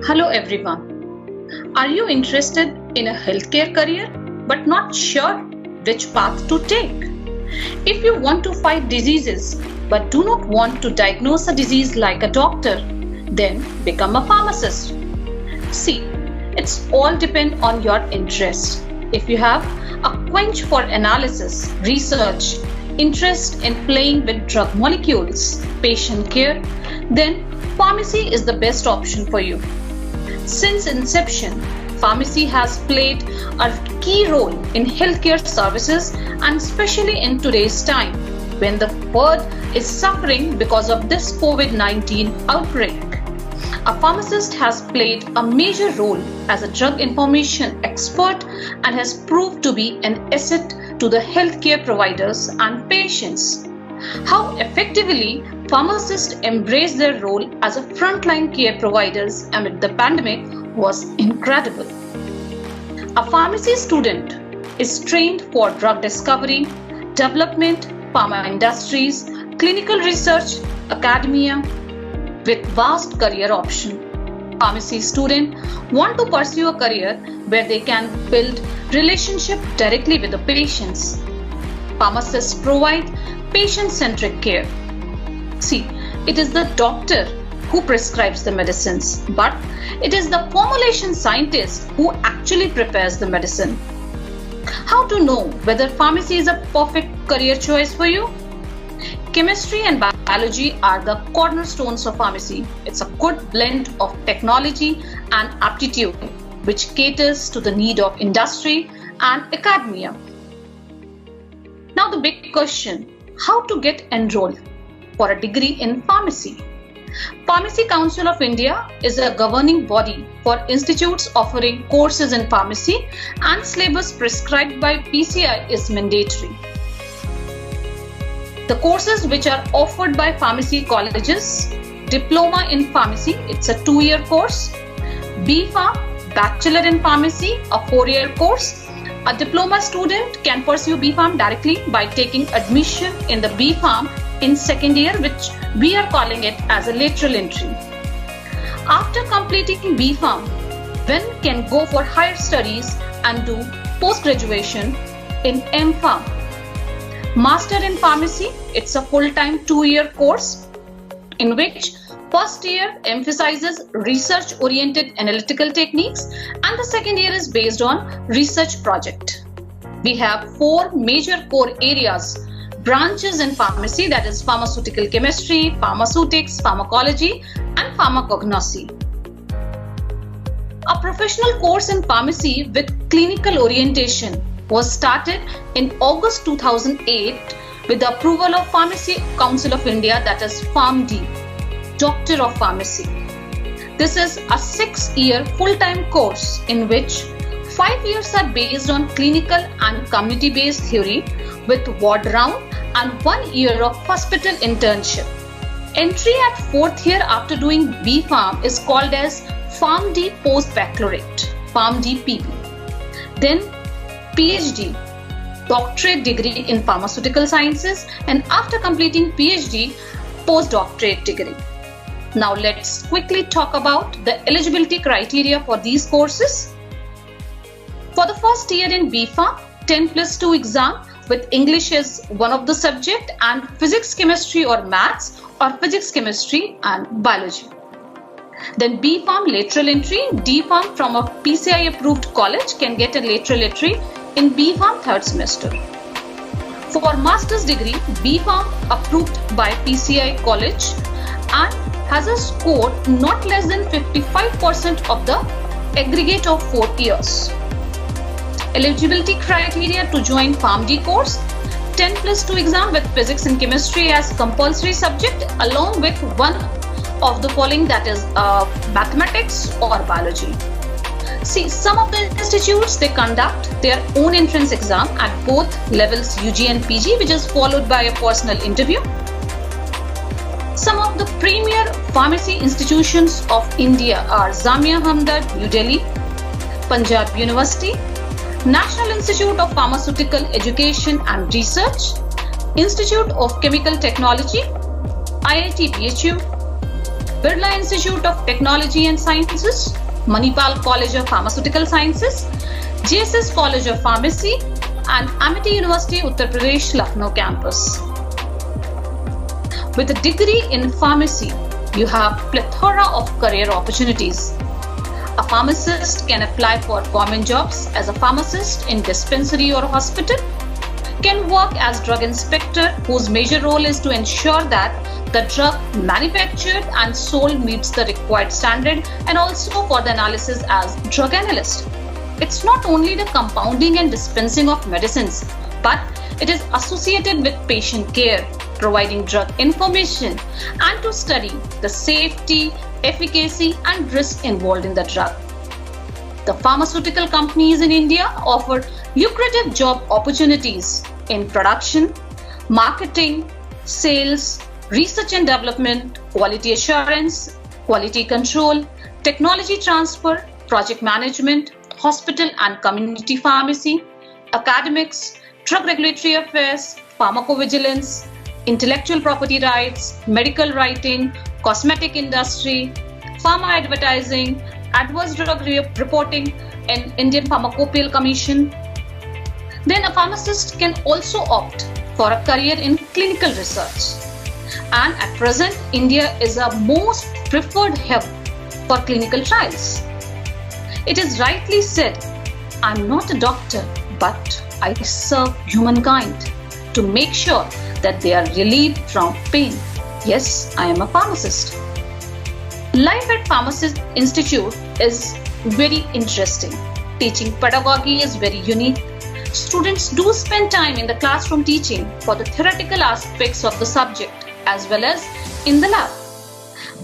Hello everyone. Are you interested in a healthcare career but not sure which path to take? If you want to fight diseases but do not want to diagnose a disease like a doctor, then become a pharmacist. See, it's all depend on your interest. If you have a quench for analysis, research, interest in playing with drug molecules, patient care, then pharmacy is the best option for you. Since inception, pharmacy has played a key role in healthcare services and especially in today's time when the world is suffering because of this COVID-19 outbreak. A pharmacist has played a major role as a drug information expert and has proved to be an asset to the healthcare providers and patients. How effectively pharmacists embrace their role as a frontline care providers amid the pandemic was incredible. A pharmacy student is trained for drug discovery, development, pharma industries, clinical research, academia, with vast career option. Pharmacy students want to pursue a career where they can build relationship directly with the patients. Pharmacists provide patient-centric care. See, it is the doctor who prescribes the medicines, but it is the formulation scientist who actually prepares the medicine. How to know whether pharmacy is a perfect career choice for you? Chemistry and biology are the cornerstones of pharmacy. It's a good blend of technology and aptitude, which caters to the need of industry and academia. Now the big question, how to get enrolled for a degree in pharmacy? Pharmacy Council of India is a governing body for institutes offering courses in pharmacy, and syllabus prescribed by PCI is mandatory. The courses which are offered by pharmacy colleges: Diploma in Pharmacy, it's a 2-year course; B.Pharm, Bachelor in Pharmacy, a 4-year course. A diploma student can pursue B.Pharm directly by taking admission in the B.Pharm in 2nd year, which we are calling it as a lateral entry. After completing B.Pharm, one can go for higher studies and do post-graduation in M.Pharm. Master in Pharmacy, it's a full-time 2-year course in which first year emphasizes research-oriented analytical techniques and the 2nd year is based on research project. We have 4 major core areas, branches in pharmacy, that is pharmaceutical chemistry, pharmaceutics, pharmacology and pharmacognosy. A professional course in pharmacy with clinical orientation was started in August 2008 with the approval of Pharmacy Council of India, that is PharmD, Doctor of Pharmacy. This is a 6-year full-time course in which 5 years are based on clinical and community-based theory with ward round and 1 year of hospital internship. Entry at 4th year after doing B.Pharm is called as PharmD Post-Baccalaureate, PharmD PB. Then PhD, doctorate degree in pharmaceutical sciences, and after completing PhD, postdoctorate degree. Now let's quickly talk about the eligibility criteria for these courses. For the first year in B.Pharm, 10+2 exam with English is one of the subject and physics, chemistry or maths or physics, chemistry and biology. Then B.Pharm lateral entry, D.Pharm from a PCI approved college can get a lateral entry in B.Pharm 3rd semester. For master's degree, B.Pharm approved by PCI college and has a score not less than 55% of the aggregate of 4 years. Eligibility criteria to join PharmD course: 10+2 exam with physics and chemistry as compulsory subject along with one of the following, that is mathematics or biology. See, some of the institutes, they conduct their own entrance exam at both levels UG and PG, which is followed by a personal interview. Some of the premier pharmacy institutions of India are Jamia Hamdard, New Delhi, Punjab University, National Institute of Pharmaceutical Education and Research, Institute of Chemical Technology, IIT BHU, Birla Institute of Technology and Sciences, Manipal College of Pharmaceutical Sciences, JSS College of Pharmacy, and Amity University, Uttar Pradesh, Lucknow campus. With a degree in pharmacy, you have plethora of career opportunities. A pharmacist can apply for government jobs as a pharmacist in dispensary or hospital, can work as drug inspector whose major role is to ensure that the drug manufactured and sold meets the required standard, and also for the analysis as drug analyst. It's not only the compounding and dispensing of medicines, but it is associated with patient care, providing drug information, and to study the safety, efficacy, and risk involved in the drug. The pharmaceutical companies in India offer lucrative job opportunities in production, marketing, sales, research and development, quality assurance, quality control, technology transfer, project management, hospital and community pharmacy, academics, drug regulatory affairs, pharmacovigilance, intellectual property rights, medical writing, cosmetic industry, pharma advertising, adverse drug reporting, and Indian Pharmacopoeia Commission. Then a pharmacist can also opt for a career in clinical research. And at present, India is a most preferred hub for clinical trials. It is rightly said, I'm not a doctor, but I serve humankind to make sure that they are relieved from pain. Yes, I am a pharmacist. Life at Pharmacy Institute is very interesting. Teaching pedagogy is very unique. Students do spend time in the classroom teaching for the theoretical aspects of the subject as well as in the lab.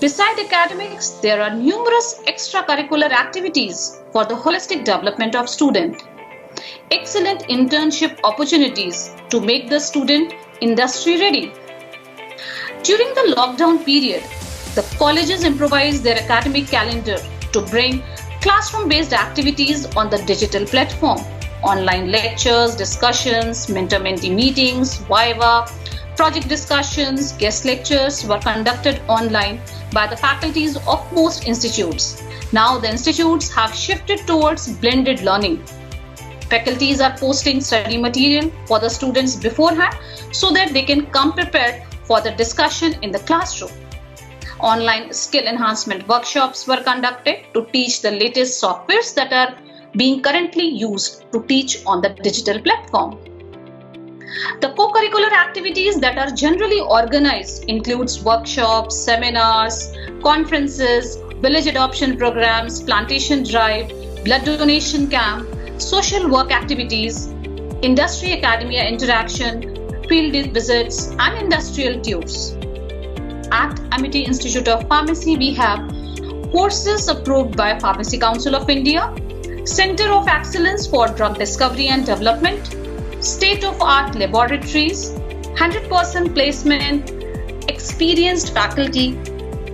Beside academics, there are numerous extracurricular activities for the holistic development of student. Excellent internship opportunities to make the student industry ready. During the lockdown period, the colleges improvised their academic calendar to bring classroom-based activities on the digital platform. Online lectures, discussions, mentor-mentee meetings, viva, project discussions, guest lectures were conducted online by the faculties of most institutes. Now the institutes have shifted towards blended learning. Faculties are posting study material for the students beforehand so that they can come prepared for the discussion in the classroom. Online skill enhancement workshops were conducted to teach the latest softwares that are being currently used to teach on the digital platform. The co-curricular activities that are generally organized includes workshops, seminars, conferences, village adoption programs, plantation drive, blood donation camp, social work activities, industry academia interaction, field visits, and industrial tours. At Amity Institute of Pharmacy, we have courses approved by Pharmacy Council of India, Center of Excellence for Drug Discovery and Development, state-of-art laboratories, 100% placement, experienced faculty,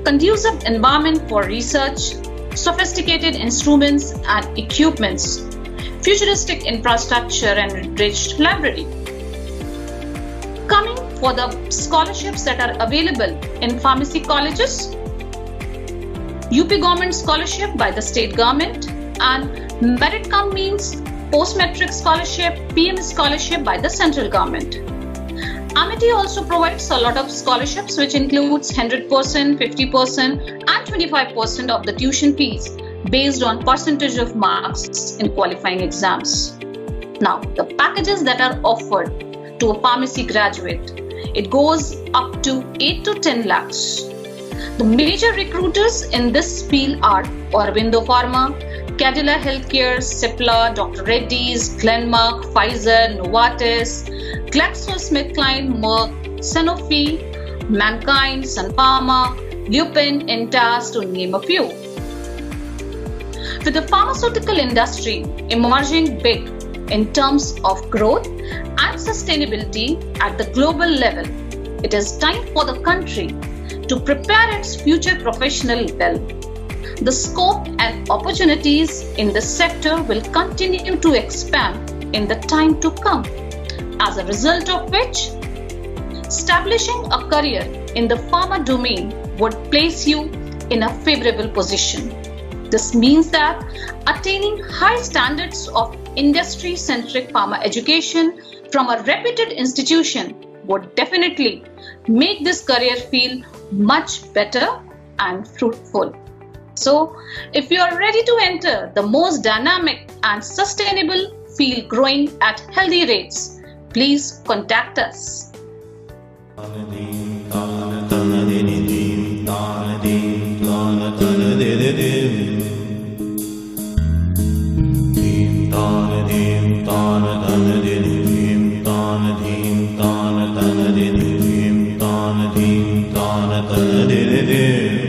conducive environment for research, sophisticated instruments and equipments, futuristic infrastructure and enriched library. Coming for the scholarships that are available in pharmacy colleges, UP Government Scholarship by the state government, and Merit Cum means Post-Matric Scholarship, PM Scholarship by the central government. Amity also provides a lot of scholarships which includes 100%, 50% and 25% of the tuition fees based on percentage of marks in qualifying exams. Now, the packages that are offered to a pharmacy graduate, it goes up to 8 to 10 lakhs. The major recruiters in this field are Aurobindo Pharma, Cadila Healthcare, Cipla, Dr. Reddy's, Glenmark, Pfizer, Novartis, GlaxoSmithKline, Merck, Sanofi, Mankind, Sun Pharma, Lupin, Intas, to name a few. With the pharmaceutical industry emerging big in terms of growth and sustainability at the global level, it is time for the country to prepare its future professional well. The scope and opportunities in this sector will continue to expand in the time to come, as a result of which, establishing a career in the pharma domain would place you in a favorable position. This means that attaining high standards of industry-centric pharma education from a reputed institution would definitely make this career feel much better and fruitful. So, if you are ready to enter the most dynamic and sustainable field growing at healthy rates, please contact us. Did